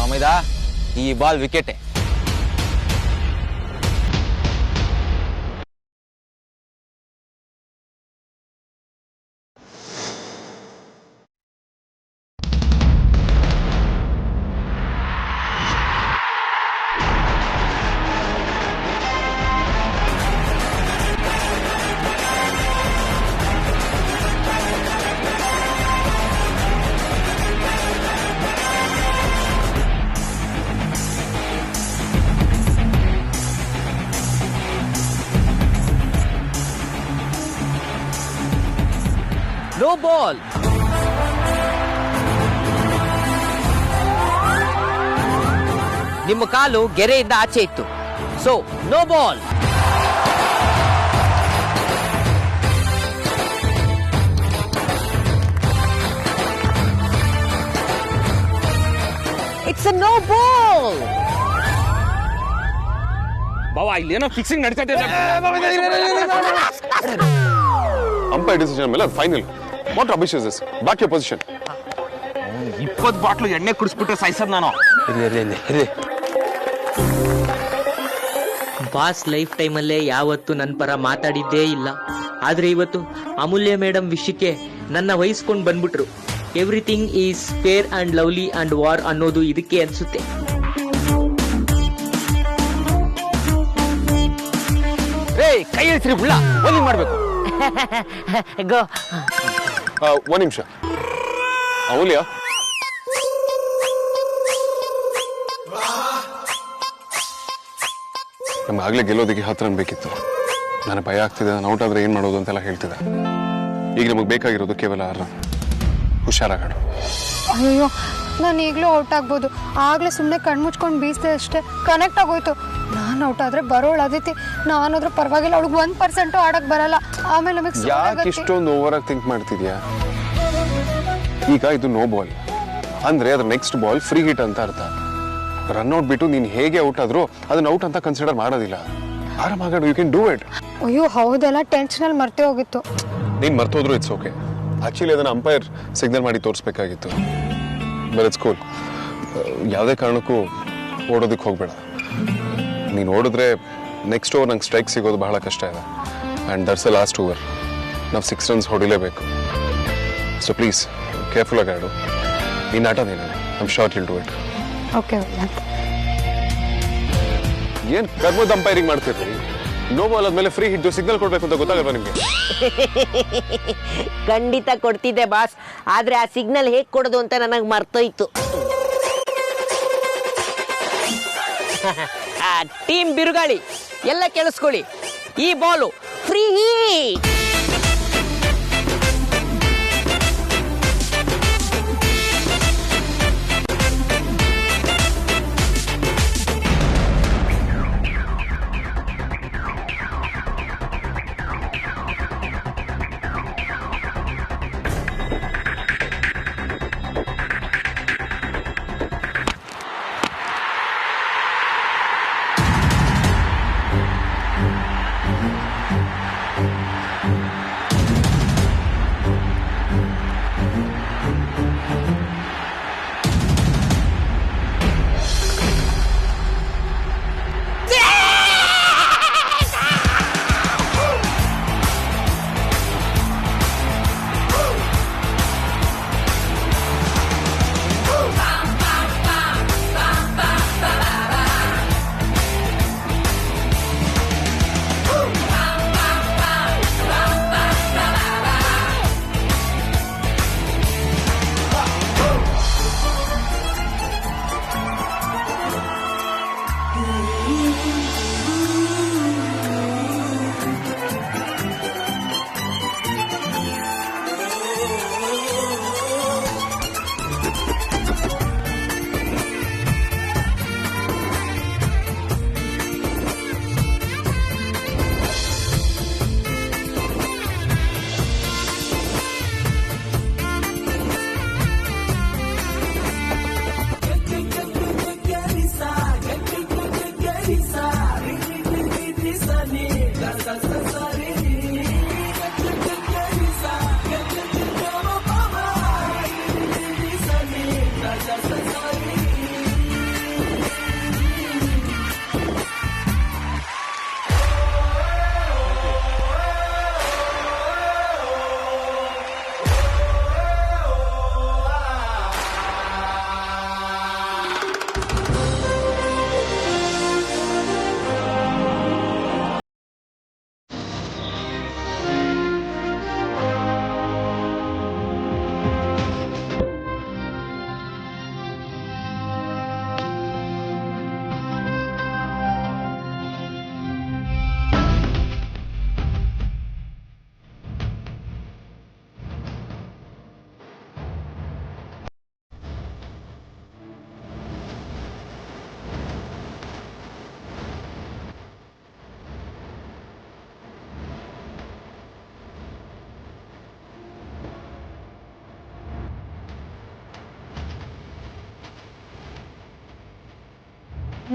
ಹಮೀದಾ, ಈ ball wicket. No ball. ನಿಮ್ಮ ಕಾಲು ಗೆರೆಯಿಂದ ಆಚೆ ಇತ್ತು, so no ball. It's a no ball. ಬಾವಾ ಇಲ್ಲಿ ಏನೋ ಫಿಕ್ಸಿಂಗ್ ನಡೀತಾ ಇದೆ. ಅಂಪೈರ್ ಡಿಸಿಷನ್ ಮೇಲೆ final. What rubbish is this? Back your position. 20 bottle ಎಣ್ಣೆ ಕುಡಿಸ್ಬಿಟ್ರೆ ಸಾಯ್ಸದ್ ನಾನು. ಬಾಸ್ ಲೈಫ್ ಟೈಮಲ್ಲೇ ಯಾವತ್ತು ನನ್ನ ಪರ ಮಾತಾಡಿದ್ದೇ ಇಲ್ಲ. ಆದ್ರೆ ಇವತ್ತು ಅಮೂಲ್ಯ ಮೇಡಮ್ ವಿಷಯಕ್ಕೆ ನನ್ನ ವಹಿಸ್ಕೊಂಡು ಬಂದ್ಬಿಟ್ರು. Everything is fair and lovely and war ಅನ್ನೋದು ಇದಕ್ಕೆ ಅನ್ಸುತ್ತೆ. ಕೈ ಇಳಿಸ್ರಿ ಬುಳ್ಳ, ಬೌಲಿಂಗ್ ಮಾಡ್ಬೇಕು. ಗೋ. ಒಂದ್ ನಿಮಿಷ ಅಮೂಲ್ಯ, ನಮ್ಗೆ ಆಗ್ಲೇ ಗೆಲ್ಲೋದಕ್ಕೆ 10 ರನ್ ಬೇಕಿತ್ತು. ನನಗೆ ಭಯ ಆಗ್ತಿದೆ, ನಾನು ಔಟ್ ಆದ್ರೆ ಏನ್ ಮಾಡೋದು ಅಂತೆಲ್ಲ ಹೇಳ್ತಿದ್ದೆ. ಈಗ ನಮಗೆ ಬೇಕಾಗಿರೋದು ಕೇವಲ 6 ರನ್. ಹುಷಾರಾಗೋಣ. ಅಯ್ಯೋ, ನಾನು ಈಗಲೂ ಔಟ್ ಆಗ್ಬೋದು. ಆಗ್ಲೇ ಸುಮ್ಮನೆ ಕಣ್ಮುಚ್ಕೊಂಡು ಬೀಸ್ದೆ ಅಷ್ಟೇ, ಕನೆಕ್ಟ್ ಆಗೋಯ್ತು. ನಾನು ಔಟ್ ಆದ್ರೆ ಬರೋಳು ಅದಿತಿ, ನಾನಾದ್ರೂ ಪರವಾಗಿಲ್ಲ. ಅವಳಿಗೆ 1% ಆಡಕ್ ಬರಲ್ಲ. ಆಮೇಲೆ ನಮಗೆ ಯಾಕೆ ಇಷ್ಟೊಂದು ಓವರ್ ಆಗಿ ಥಿಂಕ್ ಮಾಡ್ತಿದ್ಯಾ? ಈಗ ಇದು ನೋ ಬಾಲ್ ಅಂದ್ರೆ ಅದ್ರ ನೆಕ್ಸ್ಟ್ ಬಾಲ್ ಫ್ರೀ ಹಿಟ್ ಅಂತ ಅರ್ಥ. ರನ್ ಔಟ್ ಬಿಟ್ಟು ನೀನ್ ಹೇಗೆ ಔಟ್ ಆದ್ರೂ ಅದನ್ನ ಔಟ್ ಅಂತ ಕನ್ಸಿಡರ್ ಮಾಡೋದಿಲ್ಲ. ಆರಾಮಾಗ ಯು ಕ್ಯಾನ್ ಡೂ ಇಟ್. ಅಯ್ಯೋ ಹೌದಲ್ಲ, ಟೆನ್ಷನಲ್ಲಿ ಮರ್ತೇ ಹೋಗಿತ್ತು. ನೀನ್ ಮರ್ತೋದ್ರು ಇಟ್ಸ್ ಓಕೆ. ಆಕ್ಚುಲಿ ಅದನ್ನ ಅಂಪೈರ್ ಸಿಗ್ನಲ್ ಮಾಡಿ ತೋರಿಸ್ಬೇಕಾಗಿತ್ತು. But it's cool. ಯಾವುದೇ ಕಾರಣಕ್ಕೂ ಓಡೋದಕ್ಕೆ ಹೋಗ್ಬೇಡ. ನೀನು ಓಡಿದ್ರೆ ನೆಕ್ಸ್ಟ್ ಓವರ್ ನಂಗೆ ಸ್ಟ್ರೈಕ್ ಸಿಗೋದು ಬಹಳ ಕಷ್ಟ ಇದೆ. And that's the last over. ನಾವು 6 ರನ್ಸ್ ಹೊಡಿಲೇಬೇಕು. ಸೊ ಪ್ಲೀಸ್ ಕೇರ್ಫುಲ್ ಆಗಿ ಆಡು. ನೀನು ಆಟದೇನೆ, I am sure will do it. Okay. ಏನು ಕರ್ಮದ ಅಂಪೈರಿಂಗ್ ಮಾಡ್ತಿರ್ರಿ? ನೋ ಬಾಲ್ ಆದ್ಮೇಲೆ ಫ್ರೀ ಹಿಟ್ ಸಿಗ್ನಲ್ ಕೊಡ್ಬೇಕು ಅಂತ ಗೊತ್ತಾಗಲ್ವಾ ನಿಮಗೆ? ಖಂಡಿತ ಕೊಡ್ತಿದ್ದೆ ಬಾಸ್, ಆದ್ರೆ ಆ ಸಿಗ್ನಲ್ ಹೇಗ್ ಕೊಡೋದು ಅಂತ ನನಗೆ ಮರ್ತೋಯ್ತು. ಟೀಮ್ ಬಿರುಗಾಳಿ ಎಲ್ಲ ಕೇಳಿಸ್ಕೊಳ್ಳಿ. ಈ ಬಾಲು ಫ್ರೀ ಹಿಟ್.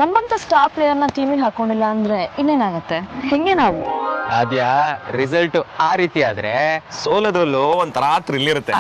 ನಮ್ಮಂತ ಸ್ಟಾರ್ ಪ್ಲೇಯರ್ನ ಟೀಮಿಗೆ ಹಾಕೊಂಡಿಲ್ಲ ಅಂದ್ರೆ ಇನ್ನೇನಾಗತ್ತೆ? ಹೆಂಗೆ ನಾವು? ಅದ್ಯಾ ರಿಸಲ್ಟ್ ಆ ರೀತಿ ಆದ್ರೆ ಸೋಲೋದ್ರಲ್ಲೂ ಒಂಥರ ಥ್ರಿಲ್ ಇರುತ್ತೆ.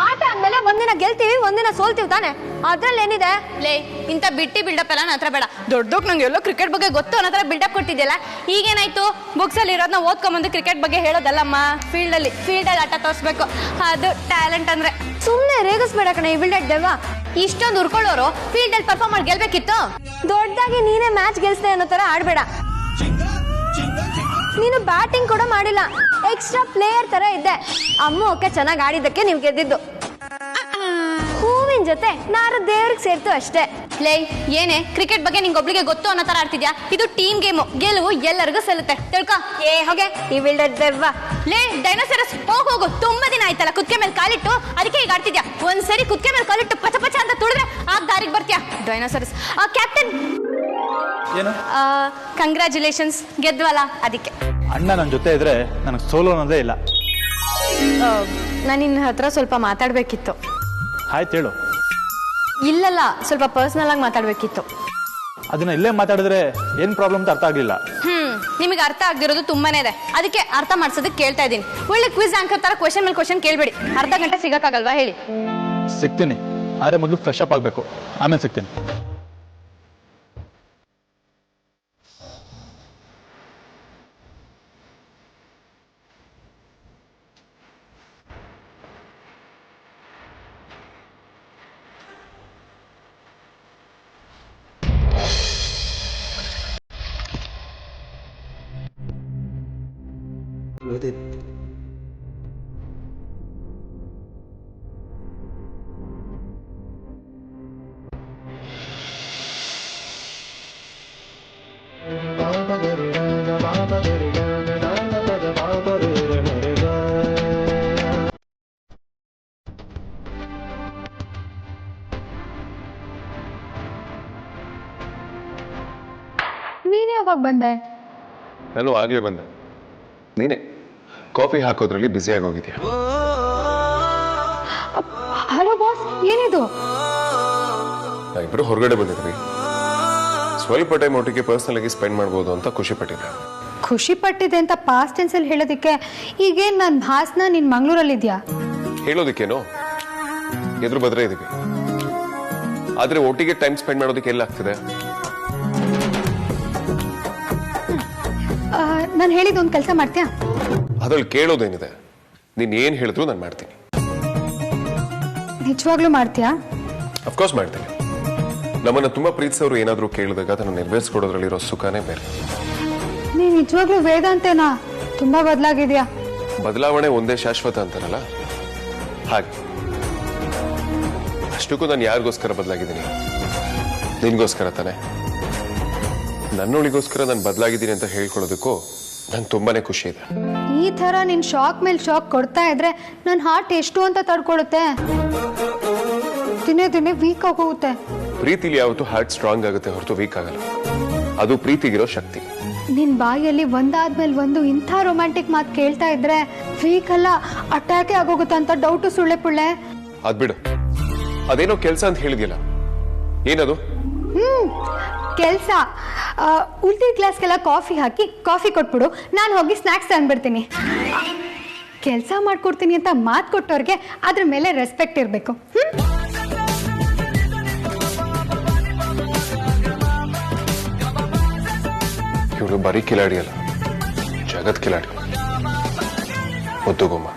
ಆಟ ಅಂದ್ಮೇಲೆ ಒಂದಿನ ಗೆಲ್ತೀವಿ ಒಂದಿನ ಸೋಲ್ತೀವಿ ತಾನೆ, ಅದ್ರಲ್ಲಿ ಏನಿದೆ? ಲೇ, ಇಂಥ ಬಿಟ್ಟಿ ಬಿಲ್ಡಪ್ ಎಲ್ಲ ನನ್ನ ಹತ್ರ ಬೇಡ. ದೊಡ್ಡಕ್ಕೆ ನಂಗೆ ಎಲ್ಲೋ ಕ್ರಿಕೆಟ್ ಬಗ್ಗೆ ಗೊತ್ತು ಅನ್ನೋ ಥರ ಬಿಲ್ಡಪ್ ಕೊಟ್ಟಿದ್ಯಲ್ಲ. ಈಗೇನಾಯ್ತು? ಬುಕ್ಸಲ್ಲಿ ಇರೋದನ್ನ ಓದ್ಕೊಂಬಂದು ಕ್ರಿಕೆಟ್ ಬಗ್ಗೆ ಹೇಳೋದಲ್ಲಮ್ಮ, ಫೀಲ್ಡಲ್ಲಿ ಆಟ ತೋರಿಸ್ಬೇಕು. ಅದು ಟ್ಯಾಲೆಂಟ್ ಅಂದ್ರೆ. ಸುಮ್ಮನೆ ರೇಗಿಸ್ಬೇಡ ಕಣೆ ಈ ಬಿಲ್ಡೆಡ್ ದೇವ. ಇಷ್ಟೊಂದು ಉರ್ಕೊಳ್ಳೋರು ಫೀಲ್ಡಲ್ಲಿ ಪರ್ಫಾರ್ಮ್ ಮಾಡಿ ಗೆಲ್ಬೇಕಿತ್ತು. ದೊಡ್ಡದಾಗಿ ನೀನೇ ಮ್ಯಾಚ್ ಗೆಲ್ಸ್ದೆ ಅನ್ನೋ ತರ ಆಡ್ಬೇಡ. ನೀನು ಬ್ಯಾಟಿಂಗ್ ಕೂಡ ಮಾಡಿಲ್ಲ, ಎಕ್ಸ್ಟ್ರಾ ಪ್ಲೇಯರ್ ತರ ಇದ್ದೆ. ಅಮ್ಮ ಓಕೆ ಚೆನ್ನಾಗಿ ಆಡಿದ್ದಕ್ಕೆ ನೀವು ಗೆದ್ದಿದ್ದು. ಹೂವಿನ ಜೊತೆ ನಾರು ದೇವ್ರಿಗೆ ಸೇರ್ತು ಅಷ್ಟೇ. ಲೇ, ಏನೇ ಕ್ರಿಕೆಟ್ ಬಗ್ಗೆ ನಿಂಗೊಬ್ಳಿಗೆ ಗೊತ್ತು ಅನ್ನೋ ತರ ಆಡ್ತಿದ್ಯಾ? ಇದು ಟೀಮ್ ಗೇಮು, ಗೆಲುವು ಎಲ್ಲರಿಗೂ ಸಲ್ಲುತ್ತೆ, ತಿಳ್ಕೊ. ಹೋಗೆ ಈ ಬಿಲ್ಡೆಡ್ ದೇವ. ಲೇ ಡೈನೋಸರಸ್, ಹೋಗು, ತುಂಬಾ ದಿನ ಆಯ್ತಲ್ಲ ಕುತ್ಕೆ ಮೇಲೆ ಕಾಲಿಟ್ಟು, ಅದಕ್ಕೆ ಈಗ ಆಡ್ತಿದ್ಯಾ. ಒಂದ್ಸರಿ ಕುತ್ಕೆ ಮೇಲೆ ಕಾಲಿಟ್ಟು ಪಚ ಪಚ ಅಂತ ತುಳಿದ್ರೆ ಆ ದಾರಿಗೆ ಬರ್ತೀಯಾ ಡೈನೋಸರಸ್. ಕ್ಯಾಪ್ಟನ್ ಏನು? ಕಂಗ್ರ್ಯಾಚುಲೇಷನ್ಸ್, ಗೆದ್ವಲ್ಲ ಅದಕ್ಕೆ. ಅಣ್ಣ ನನ್ನ ಜೊತೆ ಇದ್ರೆ ನನಗೆ ಸೋಲೋ ಅನ್ನೋದೇ ಇಲ್ಲ. ನಾನು ನಿನ್ನ ಹತ್ರ ಸ್ವಲ್ಪ ಮಾತಾಡ್ಬೇಕಿತ್ತು. ಆಯ್ತು ಹೇಳು. ಇಲ್ಲಲ್ಲ, ಸ್ವಲ್ಪ ಪರ್ಸನಲ್ ಆಗಿ ಮಾತಾಡ್ಬೇಕಿತ್ತು. ಅದನ್ನ ಇಲ್ಲೇ ಮಾತಾಡಿದ್ರೆ ಏನ್ ಪ್ರಾಬ್ಲಮ್ ಅಂತ ಅರ್ಥ ಆಗ್ಲಿಲ್ಲ. ನಿಮಗೆ ಅರ್ಥ ಆಗದಿರೋದು ತುಂಬಾನೇ ಇದೆ, ಅದಕ್ಕೆ ಅರ್ಥ ಮಾಡ್ಸೋದಕ್ಕೆ ಕೇಳ್ತಾ ಇದ್ದೀನಿ. ಒಳ್ಳೆ ಕ್ವಿಜ್ ಆಂಕರ್ ತರ ಕ್ವೆಶ್ಚನ್ ಮೇಲೆ ಕ್ವೆಶ್ಚನ್ ಕೇಳ್ಬೇಡಿ. ಅರ್ಧ ಗಂಟೆ ಸಿಗಕ್ಕಾಗಲ್ವಾ ಹೇಳಿ? ಸಿಗ್ತೀನಿ, ಆದ್ರೆ ಮೊದಲು ಫ್ರೆಶ್ ಅಪ್ ಆಗಬೇಕು, ಆಮೇಲೆ ಸಿಗ್ತೀನಿ. ನೀನ್ ಯಾವಾಗ ಬಂದೆ? ನಾನು ಆಗ್ಲೇ ಬಂದೆ. ನೀನೆ ಕಾಫಿ ಹಾಕೋದ್ರಲ್ಲಿ ಬ್ಯುಸಿ ಆಗೋಗಿದ್ಯಾ? ಹಲೋ ಬಾಸ್, ಏನಿದು? ಇಬ್ರು ಹೊರಗಡೆ ಬಂದಿದ್ವಿ, ಸ್ವಲ್ಪ ಟೈಮ್ ಒಟ್ಟಿಗೆ ಪರ್ಸನಲ್ ಆಗಿ ಸ್ಪೆಂಡ್ ಮಾಡ್ಬೋದು ಅಂತ ಖುಷಿ ಪಟ್ಟಿದ್ದೆ. ಖುಷಿ ಪಟ್ಟಿದೆ ಅಂತ ಪಾಸ್ಟ್ ಟೆನ್ಸ್ ಅಲ್ಲಿ ಹೇಳೋದಕ್ಕೆ ಈಗೇನ್ ನನ್ನ ಭಾಸ್ನ ನಿನ್ ಮಂಗ್ಳೂರಲ್ಲಿದ್ಯಾ? ಹೇಳೋದಕ್ಕೇನೋ ಎದುರು ಬದ್ರೆ ಇದೀವಿ, ಆದ್ರೆ ಒಟ್ಟಿಗೆ ಟೈಮ್ ಸ್ಪೆಂಡ್ ಮಾಡೋದಕ್ಕೆ ಎಲ್ಲ ಆಗ್ತಿದೆ. ನಾನು ಹೇಳಿದೊಂದು ಕೆಲಸ ಮಾಡ್ತೀಯಾ? ಅದ್ರಲ್ಲಿ ಕೇಳೋದೇನಿದೆ? ನೀನ್ ಏನ್ ಹೇಳಿದ್ರು ನಾನು ಮಾಡ್ತೀನಿ. ನಿಜವಾಗ್ಲೂ ಮಾಡ್ತೀಯಾ? ಅಫ್ಕೋರ್ಸ್ ಮಾಡ್ತೀನಿ. ನಮ್ಮನ್ನ ತುಂಬಾ ಪ್ರೀತಿಸೋರು ಏನಾದ್ರು ಕೇಳಿದಾಗ ಅದನ್ನು ನೆರವೇರಿಸ್ಕೊಡೋದ್ರಲ್ಲಿರೋ ಸುಖನೇ ಬೇರೆ. ನೀ ನಿಜವಾಗ್ಲೂ ವೇದಾಂತೇನಾ? ತುಂಬಾ ಬದಲಾಗಿದ್ಯಾ. ಬದಲಾವಣೆ ಒಂದೇ ಶಾಶ್ವತ ಅಂತಾರಲ್ಲ ಹಾಗೆ. ಅಷ್ಟಕ್ಕೂ ನಾನು ಯಾರಿಗೋಸ್ಕರ ಬದಲಾಗಿದ್ದೀನಿ? ನಿನ್ಗೋಸ್ಕರ ತಾನೆ. ನನ್ನೊಳಿಗೋಸ್ಕರ ನಾನು ಬದಲಾಗಿದ್ದೀನಿ ಅಂತ ಹೇಳ್ಕೊಳ್ಳೋದಕ್ಕೂ ನಂಗೆ ತುಂಬಾನೇ ಖುಷಿ ಇದೆ. ಈ ತರ ನಿನ್ ಶಾಕ್ ಮೇಲೆ ಶಾಕ್ ಕೊಡ್ತಾ ಇದ್ರೆ ನನ್ನ ಹಾರ್ಟ್ ಎಷ್ಟು ಅಂತ ತಡ್ಕೊಳ್ಳುತ್ತೆ. ದಿನೇ ದಿನೇ ವೀಕ್ ಆಗೋಗುತ್ತೆ. ಪ್ರೀತಿಲಿ ಯಾವತ್ತೂ ಹಾರ್ಟ್ ಸ್ಟ್ರಾಂಗ್ ಆಗುತ್ತೆ ಹೊರತು ವೀಕ್ ಆಗಲ್ಲ. ಅದು ಪ್ರೀತಿಗಿರೋ ಶಕ್ತಿ. ನಿನ್ ಬಾಯಲ್ಲಿ ಒಂದಾದ್ಮೇಲೆ ಒಂದು ಇಂಥ ರೊಮ್ಯಾಂಟಿಕ್ ಮಾತು ಕೇಳ್ತಾ ಇದ್ರೆ ವೀಕ್ ಅಲ್ಲ ಅಟ್ಯಾಕೆ ಆಗೋಗುತ್ತೆ ಅಂತ ಡೌಟು ಸುಳ್ಳೆ ಪುಳ್ಳೆ. ಅದ್ಬಿಡು, ಅದೇನೋ ಕೆಲ್ಸ ಅಂತ ಹೇಳಿದ್ಯಲ್ಲ, ಏನದು? ಕೆಲ್ಸ ಉಳ್ದಿದ್ದ ಗ್ಲಾಸ್ಗೆಲ್ಲ ಕಾಫಿ ಹಾಕಿ ಕಾಫಿ ಕೊಟ್ಬಿಡು, ನಾನು ಹೋಗಿ ಸ್ನಾಕ್ಸ್ ತಂದ್ಬಿಡ್ತೀನಿ. ಕೆಲಸ ಮಾಡ್ಕೊಡ್ತೀನಿ ಅಂತ ಮಾತು ಕೊಟ್ಟವ್ರಿಗೆ ಅದ್ರ ಮೇಲೆ ರೆಸ್ಪೆಕ್ಟ್ ಇರಬೇಕು. ಇವಳು ಬರೀ ಕಿಲಾಡಿ ಅಲ್ಲ, ಜಗತ್ ಕಿಲಾಡಿ. ಒತ್ತುಗೊಮ್ಮ.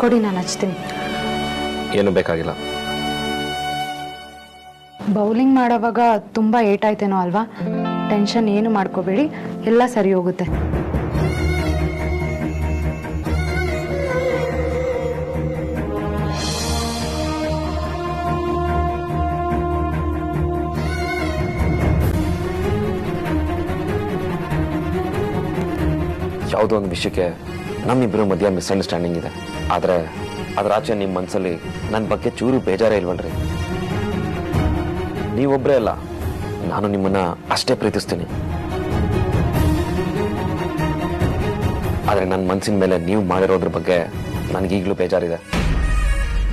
ಕೊಡಿ, ನಾನು ಹಚ್ತೀನಿ. ಏನು ಬೇಕಾಗಿಲ್ಲ. ಬೌಲಿಂಗ್ ಮಾಡೋವಾಗ ತುಂಬ ಏಟಾಯ್ತೇನೋ ಅಲ್ವಾ? ಟೆನ್ಷನ್ ಏನು ಮಾಡ್ಕೋಬೇಡಿ, ಎಲ್ಲ ಸರಿ ಹೋಗುತ್ತೆ. ಯಾವುದೋ ಒಂದು ವಿಷಯಕ್ಕೆ ನಮ್ಮಿಬ್ಬರ ಮಧ್ಯೆ ಮಿಸ್ಅಂಡರ್ಸ್ಟ್ಯಾಂಡಿಂಗ್ ಇದೆ. ಆದರೆ ಅದರ ಆಚೆ ನಿಮ್ಮ ಮನಸ್ಸಲ್ಲಿ ನನ್ನ ಬಗ್ಗೆ ಚೂರು ಬೇಜಾರೇ ಇಲ್ವಲ್ರಿ? ನೀವೊಬ್ಬರೇ ಅಲ್ಲ, ನಾನು ನಿಮ್ಮನ್ನ ಅಷ್ಟೇ ಪ್ರೀತಿಸ್ತೀನಿ. ಆದರೆ ನನ್ನ ಮನಸ್ಸಿನ ಮೇಲೆ ನೀವು ಮಾಡಿರೋದ್ರ ಬಗ್ಗೆ ನನಗೀಗಲೂ ಬೇಜಾರಿದೆ.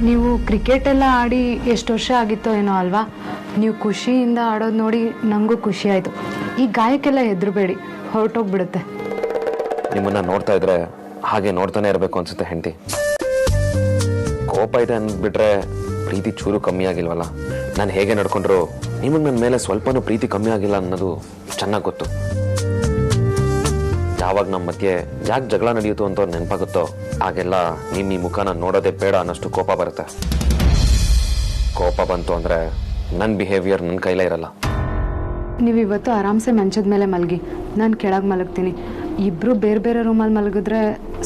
ನೀವು ಕ್ರಿಕೆಟ್ ಎಲ್ಲ ಆಡಿ ಎಷ್ಟು ವರ್ಷ ಆಗಿತ್ತೋ ಏನೋ ಅಲ್ವಾ? ನೀವು ಖುಷಿಯಿಂದ ಆಡೋದು ನೋಡಿ ನನಗೂ ಖುಷಿ ಆಯಿತು. ಈ ಗಾಯಕ್ಕೆಲ್ಲ ಹೆದರಬೇಡಿ, ಹೊರಟೋಗ್ಬಿಡುತ್ತೆ. ನಿಮ್ಮನ್ನ ನೋಡ್ತಾ ಇದ್ರೆ ಹಾಗೆ ನೋಡ್ತಾನೆ ಇರಬೇಕು ಅನ್ಸುತ್ತೆ ಹೆಂಡತಿ. ಕೋಪ ಇದೆ ಅಂದ್ಬಿಟ್ರೆ ಪ್ರೀತಿ ಚೂರು ಕಮ್ಮಿ ಆಗಿಲ್ವಲ್ಲ? ನಾನು ಹೇಗೆ ನಡ್ಕೊಂಡ್ರು ನಿಮಗೆ ನನ್ನ ಮೇಲೆ ಸ್ವಲ್ಪನೂ ಪ್ರೀತಿ ಕಮ್ಮಿ ಆಗಿಲ್ಲ ಅನ್ನೋದು ಚೆನ್ನಾಗಿ ಗೊತ್ತು. ಯಾವಾಗ ನಮ್ಮ ಮಧ್ಯೆ ಯಾಕೆ ಜಗಳ ನಡೆಯುತ್ತೋ ಅಂತ ನೆನಪಾಗುತ್ತೋ ಆಗೆಲ್ಲ ನಿಮ್ಮ ಈ ಮುಖನ ನೋಡೋದೇ ಬೇಡ ಅನ್ನೋಷ್ಟು ಕೋಪ ಬರುತ್ತೆ. ಕೋಪ ಬಂತು ಅಂದ್ರೆ ನನ್ನ ಬಿಹೇವಿಯರ್ ನನ್ನ ಕೈಲೇ ಇರಲ್ಲ. ನೀವು ಇವತ್ತು ಆರಾಮ್ಸೆ ಮಂಚದ ಮೇಲೆ ಮಲಗಿ, ನಾನು ಕೆಳಗೆ ಮಲಗ್ತೀನಿ. ಇಬ್ರು ಬೇರೆ ಬೇರೆ ರೂಮಲ್ಲಿ ಮಲಗಿದ್ರೆ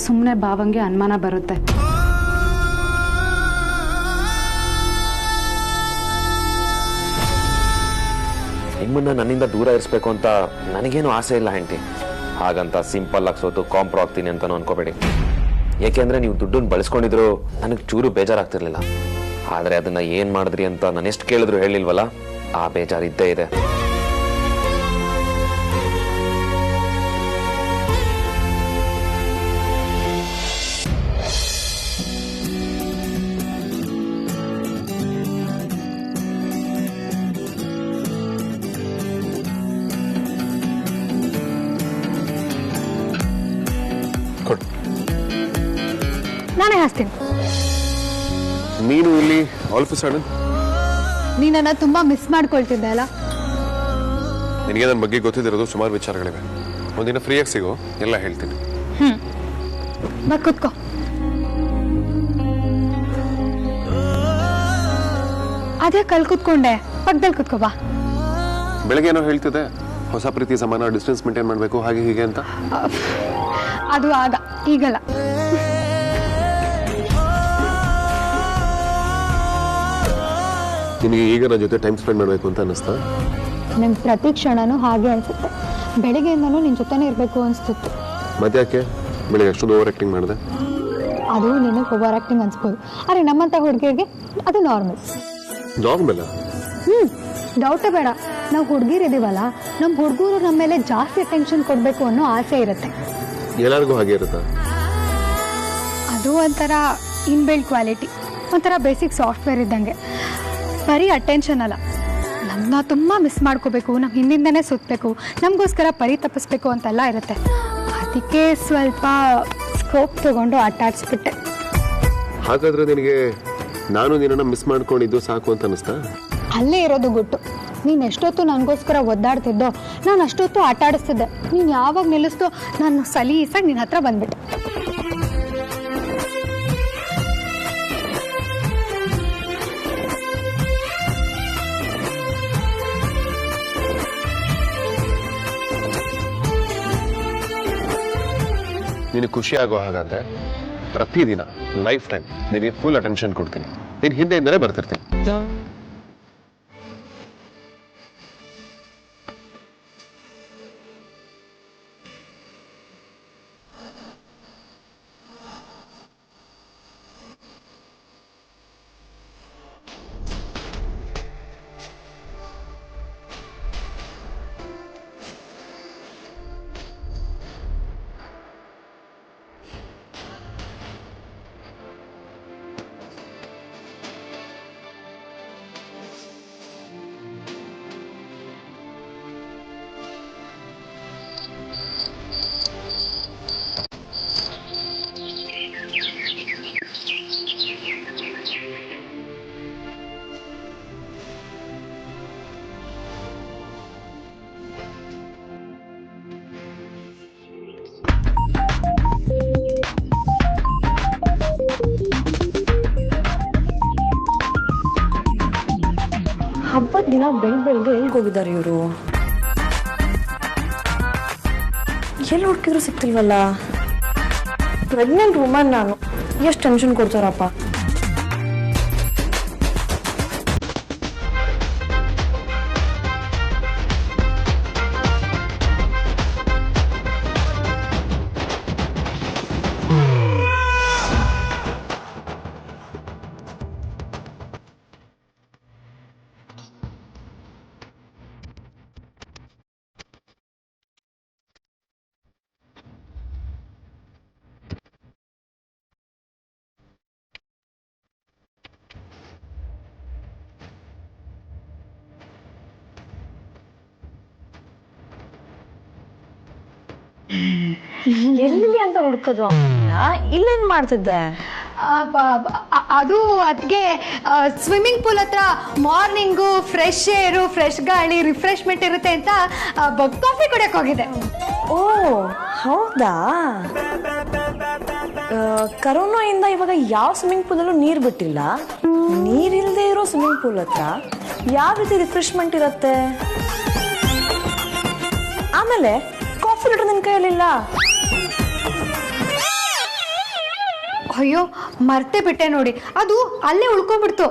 ಸುಮ್ಮನೆ ಭಾವಂಗೆ ಅನುಮಾನ ಬರುತ್ತೆ. ನಿಮ್ಮನ್ನ ನನ್ನಿಂದ ದೂರ ಇರಿಸ್ಬೇಕು ಅಂತ ನನಗೇನು ಆಸೆ ಇಲ್ಲ ಹೆಂಡತಿ. ಹಾಗಂತ ಸಿಂಪಲ್ ಆಗಿ ಸೋತು ಕಾಂಪ್ರೋ ಆಗ್ತೀನಿ ಅಂತಾನು ಅನ್ಕೋಬೇಡಿ. ಏಕೆಂದ್ರೆ ನೀವು ದುಡ್ಡನ್ನು ಬಳಸ್ಕೊಂಡಿದ್ರು ನನಗೆ ಚೂರು ಬೇಜಾರಾಗ್ತಿರ್ಲಿಲ್ಲ. ಆದರೆ ಅದನ್ನ ಏನ್ ಮಾಡಿದ್ರಿ ಅಂತ ನಾನು ಎಷ್ಟು ಕೇಳಿದ್ರು ಹೇಳಿಲ್ವಲ್ಲ, ಆ ಬೇಜಾರು ಇದ್ದೇ ಇದೆ. ನಾನೇ ಹಾಸ್ತೀನಿ. ನೀನು ಇಲ್ಲಿ ಆಲ್ ಆಫ್ ಸಡನ್ ನೀನನ್ನ ತುಂಬಾ ಮಿಸ್ ಮಾಡ್ಕೊಳ್ತಿದ್ದೆ ಅಲ್ಲ? ನಿನಗೆ ನನ್ನ ಬಗ್ಗೆ ಗೊತ್ತಿದಿರೋದು ಸುಮಾರು ವಿಚಾರಗಳಿವೆ. ಒಂದಿನ ಫ್ರೀಯಾಗಿ ಸಿಗೋ, ಎಲ್ಲ ಹೇಳ್ತೀನಿ. ಬಾ ಕೂತ್ಕೋ. ಅದೇ ಕಲ್ ಕೂತ್ಕೊಂಡೆ, ಪಕ್ಕದಲ್ಲಿ ಕೂತ್ಕೋ ಬಾ. ಬೆಳಗ್ಗೆ ಏನೋ ಹೇಳ್ತಿದ್ದೆ, ಹೊಸ ಪ್ರೀತಿ ಸಮಾನ ಡಿಸ್ಟೆನ್ಸ್ ಮೇಂಟೈನ್ ಮಾಡಬೇಕು ಹಾಗೆ ಹೀಗೆ ಅಂತ. ಅದು ಆಗ, ಈಗಲ್ಲ. ನಿನಗೆ ಈಗ ನನ್ನ ಜೊತೆ ಟೈಮ್ ಸ್ಪೆಂಡ್ ಮಾಡಬೇಕು ಅಂತ ಅನ್ನಿಸ್ತಾ? ನಿಮ್ಮ ಪ್ರತಿ ಕ್ಷಣನೂ ಹಾಗೆ ಅನ್ಸುತ್ತೆ. ಬೆಳಿಗ್ಗೆಯಿಂದನೂ ನಿನ್ನ ಜೊತೆನೇ ಇರಬೇಕು ಅನಿಸ್ತಿತ್ತು. ಮತ್ತೆ ಯಾಕೆ ಬೆಳಿಗ್ಗೆ ಅಷ್ಟೊಂದು ಓವರ್ ಆಕ್ಟಿಂಗ್ ಮಾಡಿದೆ? ಅದು ನಿನಗೆ ಓವರ್ ಆಕ್ಟಿಂಗ್ ಅನ್ಸ್ಬೋದು, ಆದರೆ ನಮ್ಮಂಥ ಹುಡುಗಿಯರಿಗೆ ಅದು ನಾರ್ಮಲ್. ನಾರ್ಮಲ್? ಡೌಟೇ ಬೇಡ. ನಾವು ಹುಡುಗಿರಿದ್ದೀವಲ್ಲ, ನಮ್ಮ ಹುಡುಗರು ನಮ್ಮ ಮೇಲೆ ಜಾಸ್ತಿ ಅಟೆನ್ಷನ್ ಕೊಡಬೇಕು ಅನ್ನೋ ಆಸೆ ಇರುತ್ತೆ. ಎಲ್ಲರಿಗೂ ಹಾಗೆ ಇರುತ್ತಾ? ಅದು ಒಂಥರ ಇನ್ಬಿಲ್ಟ್ ಕ್ವಾಲಿಟಿ, ಒಂಥರ ಬೇಸಿಕ್ ಸಾಫ್ಟ್ವೇರ್ ಇದ್ದಂಗೆ. ಬರೀ ಅಟೆನ್ಷನ್ ಅಲ್ಲ, ನಮ್ಮನ್ನ ತುಂಬ ಮಿಸ್ ಮಾಡ್ಕೋಬೇಕು, ನಮ್ಮ ಹಿಂದಿಂದನೇ ಸುತ್ತಬೇಕು, ನಮಗೋಸ್ಕರ ಪರಿತಪಿಸ್ಬೇಕು ಅಂತೆಲ್ಲ ಇರುತ್ತೆ. ಅದಕ್ಕೆ ಸ್ವಲ್ಪ ಸ್ಕೋಪ್ ತಗೊಂಡು ಆಟ ಆಡಿಸ್ಬಿಟ್ಟೆ. ಹಾಗಾದ್ರೆ ನಿನಗೆ ನಾನು ನಿನ್ನನ್ನು ಮಿಸ್ ಮಾಡ್ಕೊಂಡಿದ್ದು ಸಾಕು ಅಂತ ಅನ್ನಿಸ್ತಾ? ಅಲ್ಲೇ ಇರೋದು ಗುಟ್ಟು. ನೀನು ಎಷ್ಟೊತ್ತು ನನಗೋಸ್ಕರ ಒದ್ದಾಡ್ತಿದ್ದೋ, ನಾನು ಅಷ್ಟೊತ್ತು ಆಟ ಆಡಿಸ್ತಿದ್ದೆ. ನೀನು ಯಾವಾಗ ನಿಲ್ಲಿಸ್ತೋ ನಾನು ಸಲೀಸಾಗಿ ನಿನ್ನ ಹತ್ರ ಬಂದ್ಬಿಟ್ಟೆ. ನೀನು ಖುಷಿ ಆಗೋ ಹಾಗಾದ್ರೆ ಪ್ರತಿದಿನ ಲೈಫ್ ಟೈಮ್ ನಿನಗೆ ಫುಲ್ ಅಟೆನ್ಷನ್ ಕೊಡ್ತೀನಿ. ನೀನು ಹಿಂದೆಯಿಂದಲೇ ಬರ್ತಿರ್ತೀನಿ. ದಿನ ಬೆಳಗ್ಗೆ ಎಲ್ಲಿಗೆ ಹೋಗಿದ್ದಾರೆ ಇವರು? ಎಲ್ಲಿ ಹುಡುಕಿದ್ರು ಸಿಗ್ತಿಲ್ವಲ್ಲ. ಪ್ರೆಗ್ನೆಂಟ್ ವುಮನ್ ನಾನು, ಎಷ್ಟು ಟೆನ್ಷನ್ ಕೊಡ್ತಾರಪ್ಪ. ಎಲ್ಲಿ ಅಂತ ಹುಡ್ಕೋದು? ಇಲ್ಲೇನ್ ಮಾಡ್ತಿದ್ದೆ? ಅದು ಅದಕ್ಕೆ ಸ್ವಿಮ್ಮಿಂಗ್ ಪೂಲ್ ಹತ್ರ ಮಾರ್ನಿಂಗು ಫ್ರೆಶ್ ಏರು, ಫ್ರೆಶ್ ಗಾಳಿ, ರಿಫ್ರೆಶ್ಮೆಂಟ್ ಇರುತ್ತೆ ಅಂತ ಕಾಫಿ ಕುಡಿಯಕ್ಕೆ ಹೋಗಿದೆ. ಓ ಹೌದಾ? ಕರೋನಾಯಿಂದ ಇವಾಗ ಯಾವ ಸ್ವಿಮ್ಮಿಂಗ್ ಪೂಲಲ್ಲೂ ನೀರು ಬಿಟ್ಟಿಲ್ಲ. ನೀರಿಲ್ಲದೆ ಇರೋ ಸ್ವಿಮ್ಮಿಂಗ್ ಪೂಲ್ ಹತ್ರ ಯಾವ ರೀತಿ ರಿಫ್ರೆಶ್ಮೆಂಟ್ ಇರುತ್ತೆ? ಆಮೇಲೆ ಕಾಫಿ ಲೀಟರ್ ನಿನ್ ಕೈಯಲ್ಲಿಲ್ಲ. ಅಯ್ಯೋ ಮರ್ತೆ ಬಿಟ್ಟೆ ನೋಡಿ, ಅದು ಅಲ್ಲೇ ಉಳ್ಕೊಂಡ್ಬಿಡ್ತು.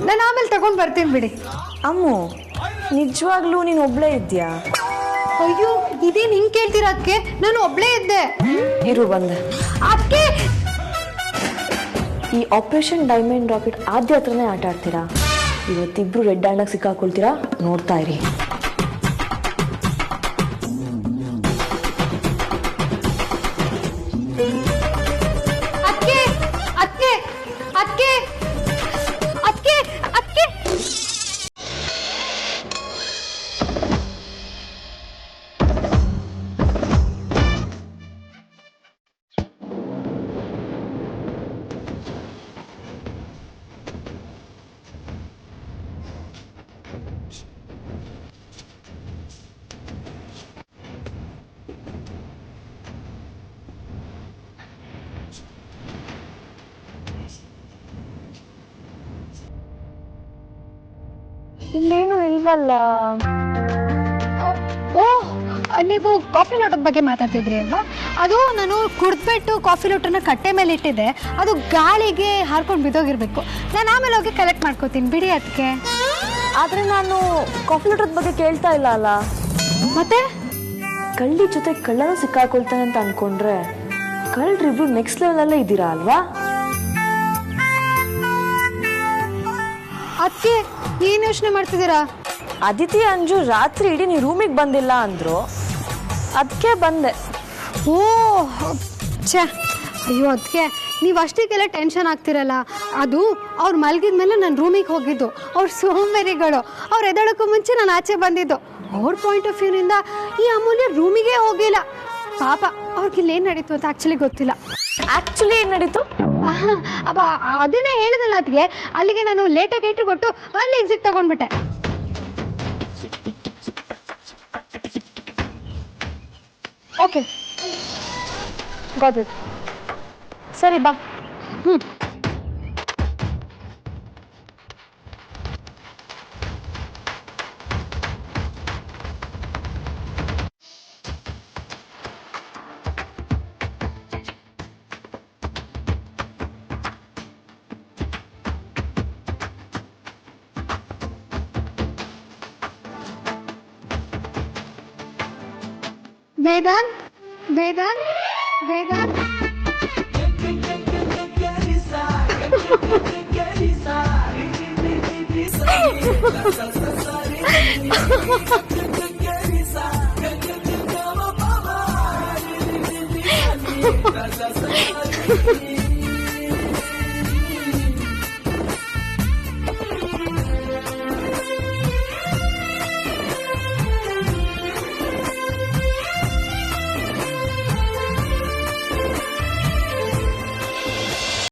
ನಾನು ಆಮೇಲೆ ತಗೊಂಡ್ ಬರ್ತೀನಿ ಬಿಡಿ. ಅಮ್ಮು, ನಿಜವಾಗ್ಲೂ ನೀನು ಒಬ್ಳೇ ಇದ್ಯಾ? ಅಯ್ಯೋ ಇದೇನು ಹಿಂಗ್ ಕೇಳ್ತೀರಾ ಅದಕ್ಕೆ? ನಾನು ಒಬ್ಳೇ ಇದ್ದೆ. ಇರು ಬಂದೆ. ಅದಕ್ಕೆ ಈ ಆಪರೇಷನ್ ಡೈಮಂಡ್ ರಾಕೆಟ್ ಆದ್ಯ ಹತ್ರನೇ ಆಟ ಆಡ್ತೀರಾ? ಇವತ್ತಿಬ್ರು ರೆಡ್ ಹ್ಯಾಂಡಾಗಿ ಸಿಕ್ಕಾಕೊಳ್ತೀರಾ, ನೋಡ್ತಾ ಇರಿ. ಇಲ್ಲೇನು ಇಲ್ವಲ್ಲ. ಓ ನೀವು ಕಾಫಿ ಲೋಟದ ಬಗ್ಗೆ ಮಾತಾಡ್ತಿದ್ರಿ ಅಲ್ವಾ? ಅದು ನಾನು ಕುಡ್ದ್ಬಿಟ್ಟು ಕಾಫಿ ಲೋಟನ ಕಟ್ಟೆ ಮೇಲೆ ಇಟ್ಟಿದ್ದೆ. ಅದು ಗಾಳಿಗೆ ಹಾರ್ಕೊಂಡು ಬಿದ್ದೋಗಿರ್ಬೇಕು. ನಾನು ಆಮೇಲೆ ಹೋಗಿ ಕಲೆಕ್ಟ್ ಮಾಡ್ಕೋತೀನಿ ಬಿಡಿ ಅದಕ್ಕೆ. ಆದ್ರೆ ನಾನು ಕಾಫಿ ಲೋಟದ ಬಗ್ಗೆ ಕೇಳ್ತಾ ಇಲ್ಲ ಅಲ್ಲ. ಮತ್ತೆ ಕಳ್ಳಿ ಜೊತೆ ಕಳ್ಳನೂ ಸಿಕ್ಕಾಕೊಳ್ತಾನೆ ಅಂತ ಅನ್ಕೊಂಡ್ರೆ ಕಳ್ಳರಿಬ್ರು ನೆಕ್ಸ್ಟ್ ಲೆವೆಲ್ ಅಲ್ಲೇ ಇದ್ದೀರಾ ಅಲ್ವಾ? ಅದಕ್ಕೆ ಏನ್ ಯೋಚನೆ ಮಾಡ್ತಿದ್ದೀರಾ? ಅದಿತಿ ಅಂಜು ರಾತ್ರಿ ಇಡೀ ನೀ ರೂಮಿಗೆ ಬಂದಿಲ್ಲ ಅಂದ್ರು, ಅದಕ್ಕೆ ಬಂದೆ. ಓ ಛೇ, ಅಯ್ಯೋ ಅದಕ್ಕೆ ನೀವು ಅಷ್ಟಕ್ಕೆಲ್ಲ ಟೆನ್ಷನ್ ಆಗ್ತಿರಲ್ಲ. ಅದು ಅವ್ರು ಮಲಗಿದ್ಮೇಲೆ ನಾನು ರೂಮಿಗೆ ಹೋಗಿದ್ದು. ಅವ್ರು ಸೋಂಬೇರಿಗಳು. ಅವ್ರು ಎದಳಕ್ಕೂ ಮುಂಚೆ ನಾನು ಆಚೆ ಬಂದಿದ್ದು. ಅವ್ರ ಪಾಯಿಂಟ್ ಆಫ್ ವ್ಯೂನಿಂದ ಈ ಅಮೂಲ್ಯ ರೂಮಿಗೆ ಹೋಗಿಲ್ಲ. ಪಾಪ ಅವ್ರಿಗೆ ಇಲ್ಲೇನು ನಡೀತು ಅಂತ ಆ್ಯಕ್ಚುಲಿ ಗೊತ್ತಿಲ್ಲ. ಆ್ಯಕ್ಚುಲಿ ಏನು ನಡೀತು? ಅದನ್ನೇ ಹೇಳಿದಲ್ಲ ಅದಕ್ಕೆ. ಅಲ್ಲಿಗೆ ನಾನು ಲೇಟಾಗಿ ಎಂಟ್ರಿ ಕೊಟ್ಟು ಅಲ್ಲಿ ಎಕ್ಸಿಟ್ ತಗೊಂಡ್ಬಿಟ್ಟೆ. ಓಕೆ ಗೊತ್ತಿತ್ತು. ಸರಿ ಬಾ. ವೇದಾಂತ್, ವೇದಾಂತ್, ವೇದಾಂತ್.